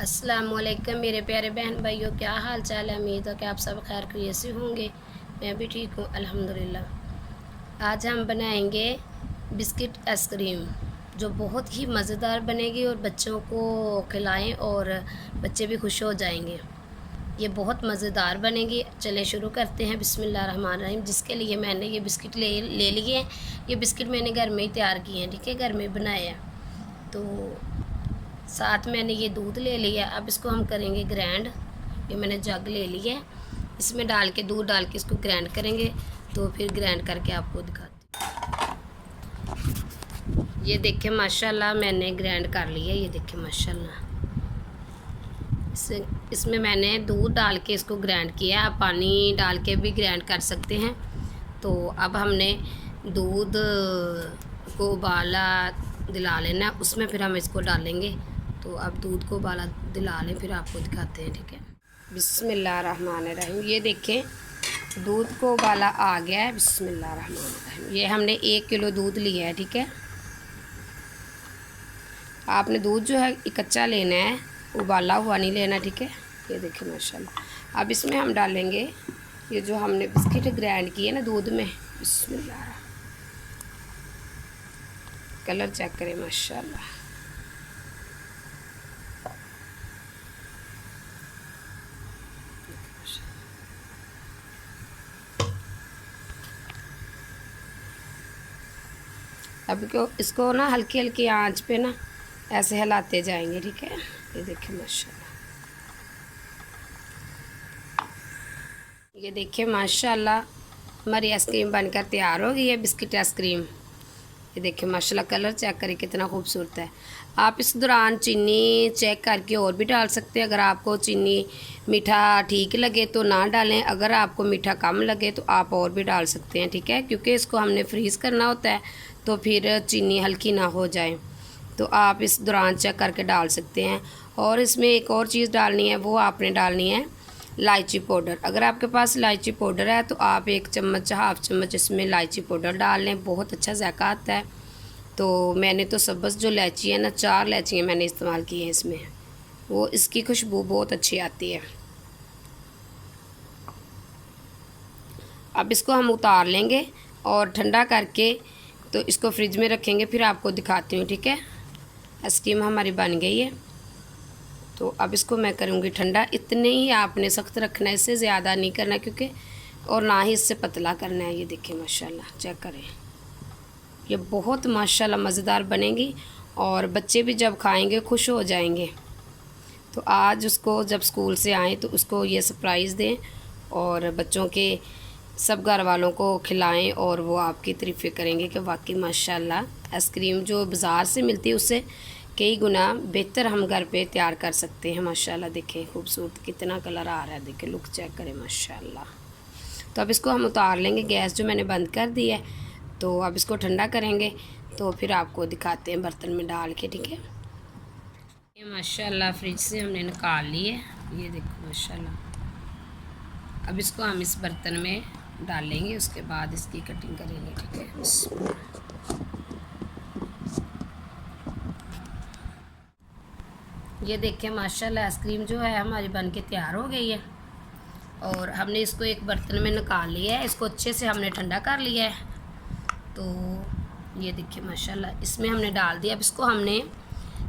अस्सलामुअलैकुम मेरे प्यारे बहन भाइयों, क्या हाल चाल है। उम्मीद है कि आप सब खैर खैरियत से होंगे। मैं भी ठीक हूँ अल्हम्दुलिल्लाह। आज हम बनाएंगे बिस्किट आइसक्रीम, जो बहुत ही मज़ेदार बनेगी और बच्चों को खिलाएं और बच्चे भी खुश हो जाएंगे। ये बहुत मज़ेदार बनेगी। चलें शुरू करते हैं। बिस्मिल्लाहिर्रहमानिर्रहीम। जिसके लिए मैंने ये बिस्किट ले लिए हैं। ये बिस्किट मैंने घर में ही तैयार किए हैं, ठीक है, घर में बनाए हैं। तो साथ मैंने ये दूध ले लिया। अब इसको हम करेंगे ग्राइंड। ये मैंने जग ले लिया है, इसमें डाल के दूध डाल के इसको ग्राइंड करेंगे। तो फिर ग्राइंड करके आपको दिखाती हूँ। ये देखिए माशाल्लाह मैंने ग्राइंड कर लिया। ये देखिए माशाल्लाह इसमें मैंने दूध डाल के इसको ग्राइंड किया। आप पानी डाल के भी ग्राइंड कर सकते हैं। तो अब हमने दूध को उबाला दिला लेना, उसमें फिर हम इसको डालेंगे। तो अब दूध को उबाला दिला लें, फिर आपको दिखाते हैं, ठीक है। बिस्मिल्लाहिर्रहमानिर्रहीम। ये देखें दूध को उबाला आ गया है। बिस्मिल्लाहिर्रहमानिर्रहीम। ये हमने 1 किलो दूध लिया है, ठीक है। आपने दूध जो है कच्चा लेना है, उबाला हुआ नहीं लेना, ठीक है। ये देखिए माशाल्लाह। अब इसमें हम डालेंगे ये जो हमने बिस्किट ग्राइंड किए ना दूध में। बिस्मिल्लाह। कलर चेक करें माशाल्लाह। अब इसको ना हल्की हल्की आंच पे ना ऐसे हिलाते जाएंगे, ठीक है। ये देखिए माशाल्लाह। ये देखिए माशाल्लाह हमारी आइसक्रीम बनकर तैयार हो गई है, बिस्किट आइसक्रीम। ये देखिए माशाल्लाह कलर चेक करें कितना खूबसूरत है। आप इस दौरान चीनी चेक करके और भी डाल सकते हैं। अगर आपको चीनी मीठा ठीक लगे तो ना डालें, अगर आपको मीठा कम लगे तो आप और भी डाल सकते हैं, ठीक है। क्योंकि इसको हमने फ्रीज़ करना होता है, तो फिर चीनी हल्की ना हो जाए। तो आप इस दौरान चेक करके डाल सकते हैं। और इसमें एक और चीज़ डालनी है, वो आपने डालनी है इलायची पाउडर। अगर आपके पास इलायची पाउडर है तो आप 1 चम्मच 1/2 चम्मच इसमें इलायची पाउडर डाल लें, बहुत अच्छा जायका आता है। तो मैंने तो सब्ज़ जो इलायची है ना, 4 इलायचियाँ मैंने इस्तेमाल की हैं इसमें, वो इसकी खुशबू बहुत अच्छी आती है। अब इसको हम उतार लेंगे और ठंडा करके तो इसको फ्रिज में रखेंगे, फिर आपको दिखाती हूँ, ठीक है। आइसक्रीम हमारी बन गई है। तो अब इसको मैं करूँगी ठंडा। इतने ही आपने सख्त रखना है, इससे ज़्यादा नहीं करना, क्योंकि और ना ही इससे पतला करना है। ये देखिए माशाल्लाह चेक करें, ये बहुत माशाल्लाह मज़ेदार बनेगी और बच्चे भी जब खाएंगे खुश हो जाएंगे। तो आज उसको जब स्कूल से आएँ तो उसको ये सरप्राइज़ दें और बच्चों के सब घर वालों को खिलाएं और वो आपकी तारीफ़ें करेंगे कि वाकई माशाल्लाह आइसक्रीम जो बाज़ार से मिलती है उससे कई गुना बेहतर हम घर पे तैयार कर सकते हैं। माशाल्लाह देखें खूबसूरत कितना कलर आ रहा है, देखें लुक चेक करें माशाल्लाह। तो अब इसको हम उतार लेंगे, गैस जो मैंने बंद कर दी है। तो अब इसको ठंडा करेंगे तो फिर आपको दिखाते हैं बर्तन में डाल के, ठीक है। ये माशाल्लाह फ्रिज से हमने निकाल लिए। ये देखो माशाल्लाह। अब इसको हम इस बर्तन में डालेंगे, उसके बाद इसकी कटिंग करेंगे, ठीक है। ये देखिए माशाल्लाह आइसक्रीम जो है हमारी बन के तैयार हो गई है और हमने इसको एक बर्तन में निकाल लिया है। इसको अच्छे से हमने ठंडा कर लिया है। तो ये देखिए माशाल्लाह इसमें हमने डाल दिया। अब इसको हमने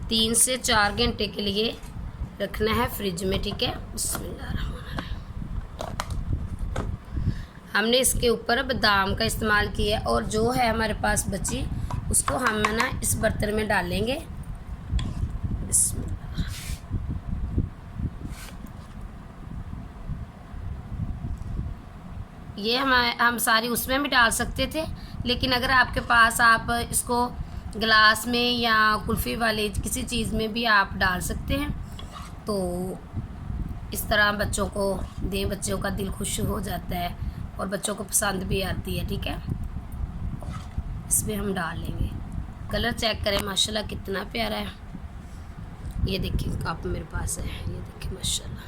3 से 4 घंटे के लिए रखना है फ्रिज में, ठीक है। बिस्मिल्लाह। हमने इसके ऊपर बादाम का इस्तेमाल किया और जो है हमारे पास बची उसको हम ना इस बर्तन में डालेंगे। ये हम सारी उसमें भी डाल सकते थे, लेकिन अगर आपके पास आप इसको गिलास में या कुल्फ़ी वाले किसी चीज़ में भी आप डाल सकते हैं। तो इस तरह बच्चों को दें, बच्चों का दिल खुश हो जाता है और बच्चों को पसंद भी आती है, ठीक है। इसमें हम डाल लेंगे। कलर चेक करें माशाल्लाह कितना प्यारा है। ये देखिए कप मेरे पास है, ये देखिए माशाल्लाह।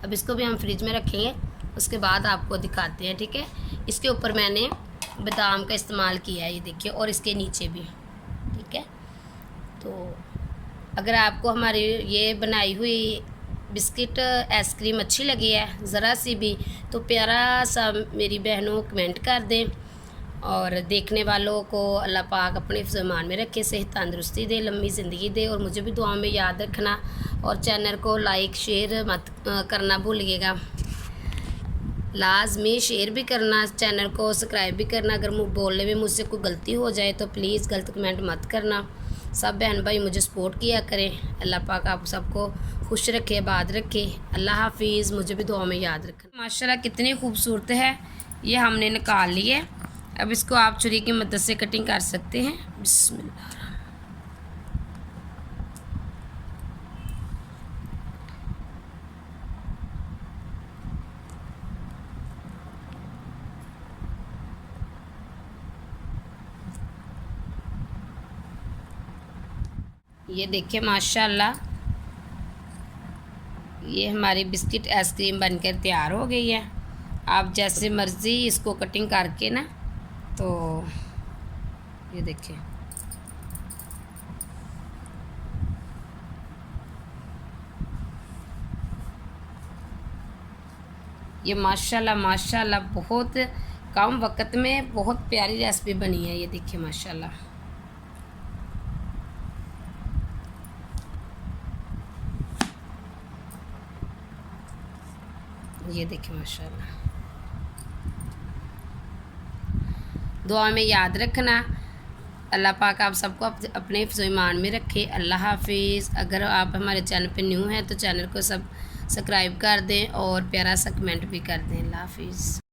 अब इसको भी हम फ्रिज में रखेंगे, उसके बाद आपको दिखाते हैं, ठीक है। इसके ऊपर मैंने बादाम का इस्तेमाल किया है, ये देखिए, और इसके नीचे भी, ठीक है। तो अगर आपको हमारी ये बनाई हुई बिस्किट आइसक्रीम अच्छी लगी है ज़रा सी भी, तो प्यारा सा मेरी बहनों कमेंट कर दें। और देखने वालों को अल्लाह पाक अपने फ़रमान में रखे, सेहत तंदुरुस्ती दे, लंबी ज़िंदगी दे। और मुझे भी दुआ में याद रखना, और चैनल को लाइक शेयर मत करना भूलिएगा, लाजमी शेयर भी करना, चैनल को सब्सक्राइब भी करना। अगर बोलने में मुझसे कोई गलती हो जाए तो प्लीज़ गलत कमेंट मत करना। सब बहन भाई मुझे सपोर्ट किया करें। अल्लाह पाक आप सबको खुश रखे, आबाद रखे। अल्लाह हाफिज़। मुझे भी दुआ में याद रखना। माशाल्लाह कितनी खूबसूरत है। ये हमने निकाल ली है। अब इसको आप छुरी की मदद से कटिंग कर सकते हैं। बिस्मिल्लाह। ये देखिए माशाल्लाह, ये हमारी बिस्किट आइसक्रीम बनकर तैयार हो गई है। आप जैसे मर्ज़ी इसको कटिंग करके ना, तो ये देखिए ये माशाल्लाह माशाल्लाह बहुत कम वक्त में बहुत प्यारी रेसिपी बनी है। ये देखिए माशाल्लाह। ये देखिए माशाल्लाह। दुआ में याद रखना। अल्लाह पाक आप सबको अपने ईमान में रखे। अल्लाह हाफिज़। अगर आप हमारे चैनल पे न्यू हैं तो चैनल को सब्सक्राइब कर दें और प्यारा सा कमेंट भी कर दें। अल्लाह हाफिज़।